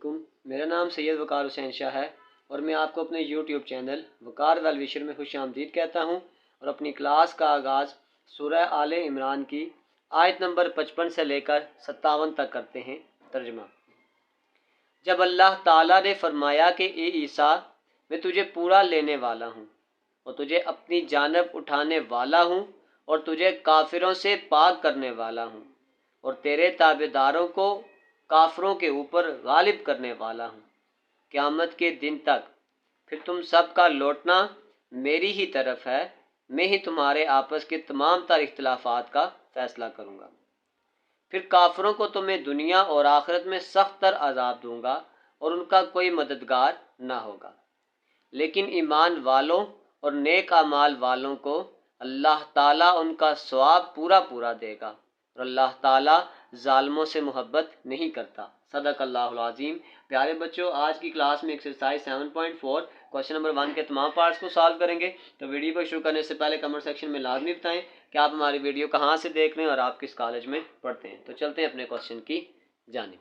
वालेकुम। मेरा नाम सैयद वकार हुसैन शाह है और मैं आपको अपने यूट्यूब चैनल वकार वेल विशर में खुश आमदीद कहता हूँ और अपनी क्लास का आगाज़ सूरह आले इमरान की आयत नंबर 55 से लेकर 57 तक करते हैं। तर्जुमा। जब अल्लाह ताला ने फरमाया कि ए ईसा, मैं तुझे पूरा लेने वाला हूँ और तुझे अपनी जानब उठाने वाला हूँ और तुझे काफिरों से पाक करने वाला हूँ और तेरे ताबेदारों को काफरों के ऊपर गालिब करने वाला हूँ क़यामत के दिन तक, फिर तुम सब का लौटना मेरी ही तरफ है। मैं ही तुम्हारे आपस के तमाम तर इख्तिलाफात का फ़ैसला करूँगा। फिर काफरों को तो मैं दुनिया और आखिरत में सख्त तर अजाब दूंगा और उनका कोई मददगार ना होगा। लेकिन ईमान वालों और नेक अमाल वालों को अल्लाह ताला उनका सवाब पूरा पूरा देगा और अल्लाह ताला जालिमों से मोहब्बत नहीं करता। सदक़ल्लाहुल अज़ीम। प्यारे बच्चों, आज की क्लास में एक्सरसाइज 7.4 क्वेश्चन नंबर 1 के तमाम पार्ट्स को सॉल्व करेंगे। तो वीडियो को शुरू करने से पहले कमेंट सेक्शन में लाजमी बताएं कि आप हमारी वीडियो कहाँ से देख रहे हैं और आप किस कॉलेज में पढ़ते हैं। तो चलते हैं अपने क्वेश्चन की जानिब।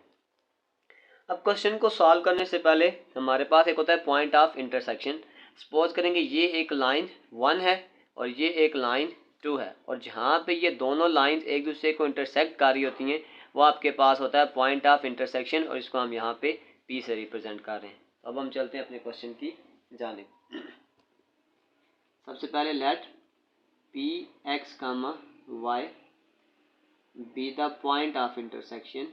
अब क्वेश्चन को सॉल्व करने से पहले हमारे पास एक होता है पॉइंट ऑफ इंटरसेक्शन। सपोज करेंगे ये एक लाइन 1 है और ये एक लाइन 2 है और जहाँ पे ये दोनों लाइंस एक दूसरे को इंटरसेक्ट कर रही होती हैं वो आपके पास होता है पॉइंट ऑफ इंटरसेक्शन और इसको हम यहाँ पे P से रिप्रेजेंट कर रहे हैं। तो अब हम चलते हैं अपने क्वेश्चन की जानिब। सबसे पहले let P x, y be the point of intersection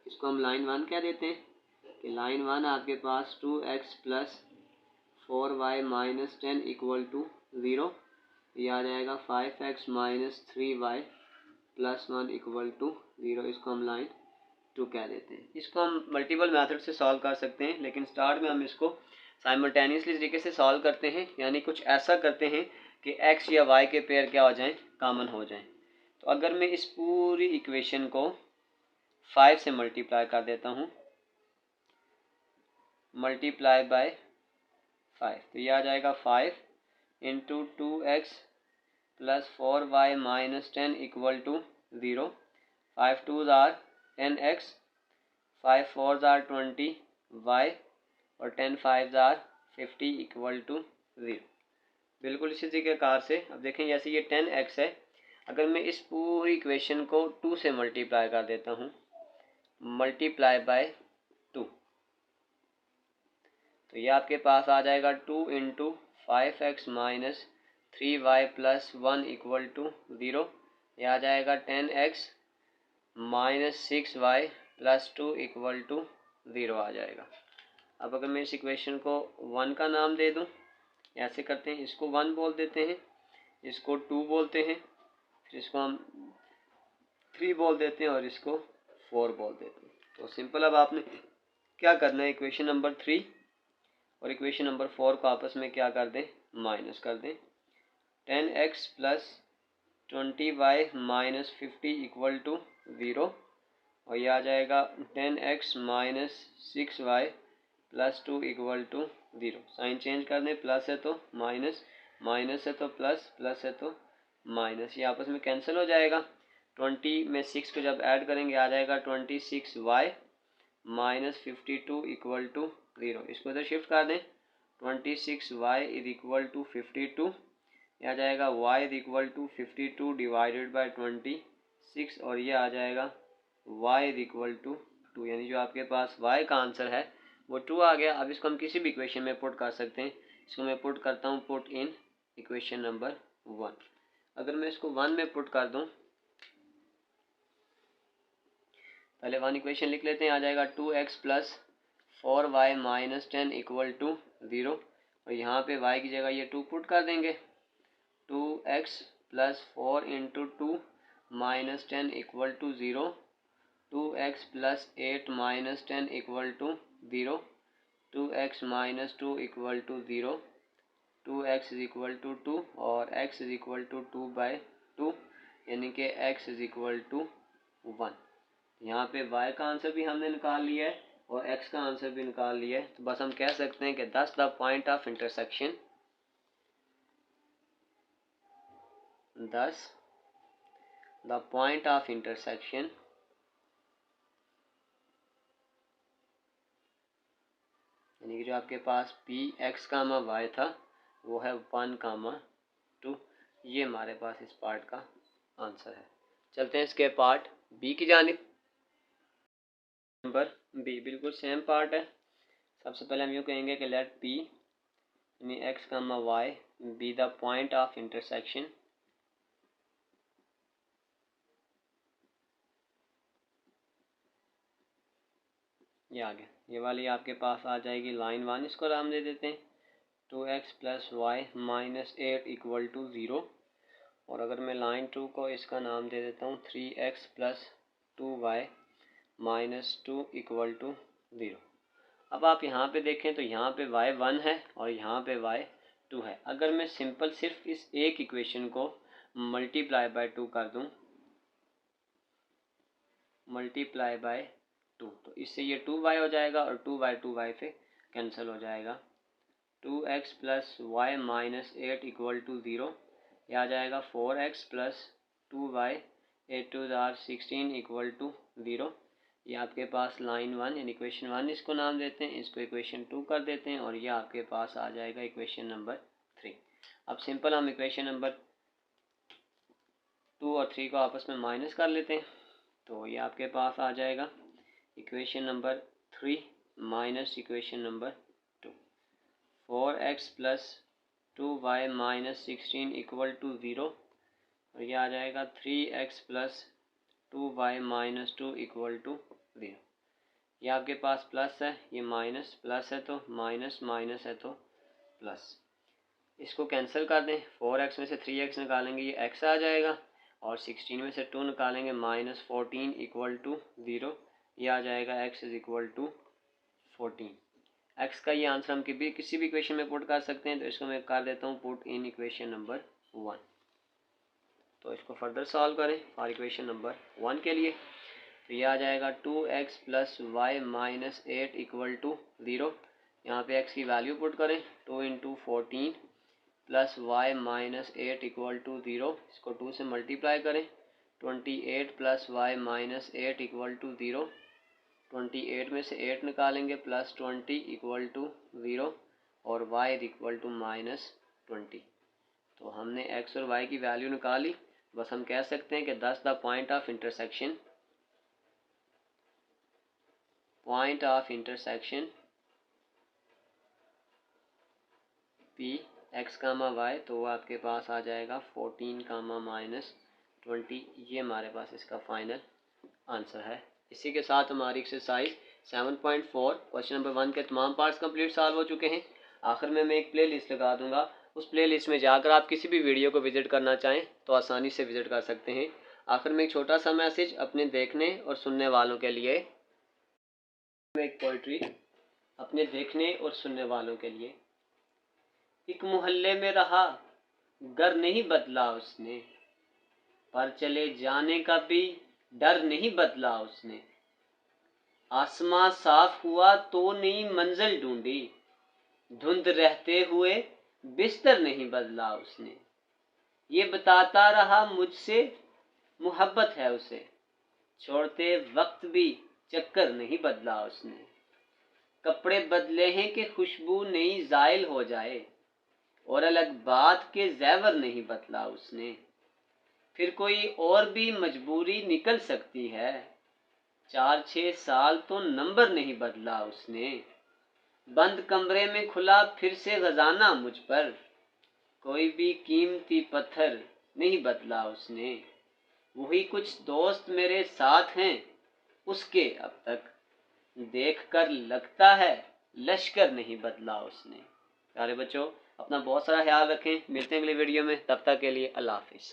इसको हम लाइन 1 कह देते हैं कि लाइन 1 आपके पास 2x plus 4y minus 10 equal to 0। ये आ जाएगा 5x minus 3y plus 1 equal to 0। इसको हम लाइन 2 कह देते हैं। इसको हम मल्टीपल मेथड से सॉल्व कर सकते हैं, लेकिन स्टार्ट में हम इसको साइमल्टेनियसली तरीके से सॉल्व करते हैं, यानी कुछ ऐसा करते हैं कि x या y के पेयर क्या हो जाएं, कॉमन हो जाएं। तो अगर मैं इस पूरी इक्वेशन को 5 से मल्टीप्लाई कर देता हूँ, मल्टीप्लाई बाय 5, तो ये आ जाएगा 5 into 2x plus 4y minus 10 equal to 0। 5 2s are 10x, 5 4s are 20y और 10 5s आर 50 इक्वल टू 0। बिल्कुल इसी तरीके से अब देखें, जैसे ये 10x है, अगर मैं इस पूरी इक्वेशन को 2 से मल्टीप्लाई कर देता हूँ, मल्टीप्लाई बाय 2, तो ये आपके पास आ जाएगा 2 into 5x minus 3y plus 1 equal to 0। यह आ जाएगा 10x minus 6y plus 2 equal to 0 आ जाएगा। अब अगर मैं इस इक्वेशन को 1 का नाम दे दूं, ऐसे करते हैं, इसको 1 बोल देते हैं, इसको 2 बोलते हैं, फिर इसको हम 3 बोल देते हैं और इसको 4 बोल देते हैं। तो सिंपल, अब आपने क्या करना है, इक्वेशन नंबर 3 और इक्वेशन नंबर 4 को आपस में क्या कर दें, माइनस कर दें। 10x plus 20y minus 50 equal to 0 और यह आ जाएगा 10x minus 6y plus 2 equal to 0। Sign change कर दें, प्लस है तो माइनस, माइनस है तो प्लस, प्लस है तो माइनस, ये आपस में कैंसिल हो जाएगा। 20 में 6 को जब ऐड करेंगे आ जाएगा 26y माइनस 52 इक्वल टू 0। इसको इधर शिफ्ट कर दें, 26y इज इक्वल टू 52, यह आ जाएगा y is equal to 52 divided by 26 और ये आ जाएगा y इज इक्वल टू 2, यानी जो आपके पास y का आंसर है वो 2 आ गया। अब इसको हम किसी भी इक्वेशन में पुट कर सकते हैं। इसको मैं पुट करता हूँ, पुट इन इक्वेशन नंबर 1। अगर मैं इसको 1 में पुट कर दूँ, पहले 1 इक्वेशन लिख लेते हैं, आ जाएगा 2x plus 4y minus 10 equal to 0 और यहाँ पे y की जगह ये 2 पुट कर देंगे। 2x plus 4 into 2 minus 10 equal to 0, 2x plus 8 minus 10 equal to 0, 2x minus 2 equal to 0, 2x is equal to 2 और x is equal to 2 by 2, यानी कि x इज इक्वल टू 1। यहाँ पे y का आंसर भी हमने निकाल लिया है और x का आंसर भी निकाल लिया है। तो बस हम कह सकते हैं कि that's the point of intersection, thus the point of intersection यानी कि जो आपके पास पी एक्स कामा वाई था वो है 1,2। ये हमारे पास इस पार्ट का आंसर है। चलते हैं इसके पार्ट बी की जानिब। नंबर बी बिल्कुल सेम पार्ट है। सबसे पहले हम यूँ कहेंगे कि लेट पी यानी x comma y be the point of intersection ये आ गया। ये वाली आपके पास आ जाएगी लाइन 1। इसको नाम दे देते हैं 2x plus y minus 8 equal to 0। और अगर मैं लाइन 2 को इसका नाम दे देता हूँ 3x plus 2y minus 2 equal to 0। अब आप यहाँ पे देखें तो यहाँ पे y 1 है और यहाँ पे y 2 है। अगर मैं सिंपल सिर्फ इस एक इक्वेशन को मल्टीप्लाई बाय 2 कर दूँ, मल्टीप्लाई बाय 2, तो इससे ये 2y हो जाएगा और 2y से कैंसिल हो जाएगा। 2x plus y minus 8 equal to 0। यह आ जाएगा 4x प्लस 2y 8 टू ज़ार 16 इक्वल टू 0। ये आपके पास लाइन 1 यानी इक्वेशन 1 इसको नाम देते हैं, इसको इक्वेशन 2 कर देते हैं और ये आपके पास आ जाएगा इक्वेशन नंबर 3। अब सिंपल हम इक्वेशन नंबर 2 और 3 को आपस में माइनस कर लेते हैं, तो ये आपके पास आ जाएगा equation number 3 minus equation number 2। 4x plus 2y minus 16 equal to 0 और ये आ जाएगा 3x plus 2y minus 2 equal to 0। ये आपके पास प्लस है, ये माइनस, प्लस है तो माइनस, माइनस है तो प्लस। इसको कैंसिल कर दें, 4x में से 3x निकालेंगे ये x आ जाएगा और 16 में से 2 निकालेंगे माइनस 14 इक्वल टू 0। ये आ जाएगा x is equal to 14। x का ये आंसर हम किसी भी इक्वेशन में पुट कर सकते हैं, तो इसको मैं कर देता हूँ पुट इन इक्वेशन नंबर 1। तो इसको फर्दर सॉल्व करें फॉर इक्वेशन नंबर 1 के लिए, तो ये आ जाएगा 2x plus y minus 8 equal to 0। यहाँ पे x की वैल्यू पुट करें 2 into 14 plus y minus 8 equal to 0। इसको 2 से मल्टीप्लाई करें 28 plus y minus 8 equal to 0। 28 में से 8 निकालेंगे प्लस 20 इक्वल टू 0 और y इक्वल टू माइनस 20। तो हमने x और y की वैल्यू निकाली। बस हम कह सकते हैं कि this the point of intersection P x comma y, तो वो आपके पास आ जाएगा 14 कामा माइनस 20। ये हमारे पास इसका फाइनल आंसर है। इसी के साथ हमारी एक्सरसाइज 7.4 क्वेश्चन नंबर 1 के तमाम पार्ट्स कंप्लीट सॉल्व हो चुके हैं। आखिर में मैं एक प्ले लिस्ट लगा दूंगा, उस प्ले लिस्ट में जाकर आप किसी भी वीडियो को विजिट करना चाहें तो आसानी से विजिट कर सकते हैं। आखिर में एक छोटा सा मैसेज अपने देखने और सुनने वालों के लिए, एक पोइट्री अपने देखने और सुनने वालों के लिए। एक मोहल्ले में रहा, घर नहीं बदला उसने, पर चले जाने का भी डर नहीं बदला उसने। आसमां साफ हुआ तो नई मंजिल ढूंढी, धुंध रहते हुए बिस्तर नहीं बदला उसने। ये बताता रहा मुझसे मोहब्बत है उसे, छोड़ते वक्त भी चक्कर नहीं बदला उसने। कपड़े बदले हैं कि खुशबू नई जायल हो जाए, और अलग बात के ज़ेवर नहीं बदला उसने। फिर कोई और भी मजबूरी निकल सकती है, 4-6 साल तो नंबर नहीं बदला उसने। बंद कमरे में खुला फिर से खजाना मुझ पर, कोई भी कीमती पत्थर नहीं बदला उसने। वही कुछ दोस्त मेरे साथ हैं उसके अब तक, देखकर लगता है लश्कर नहीं बदला उसने। प्यारे बच्चों, अपना बहुत सारा ख्याल रखें। मिलते हैं अगले वीडियो में, तब तक के लिए अल्लाह हाफिज़।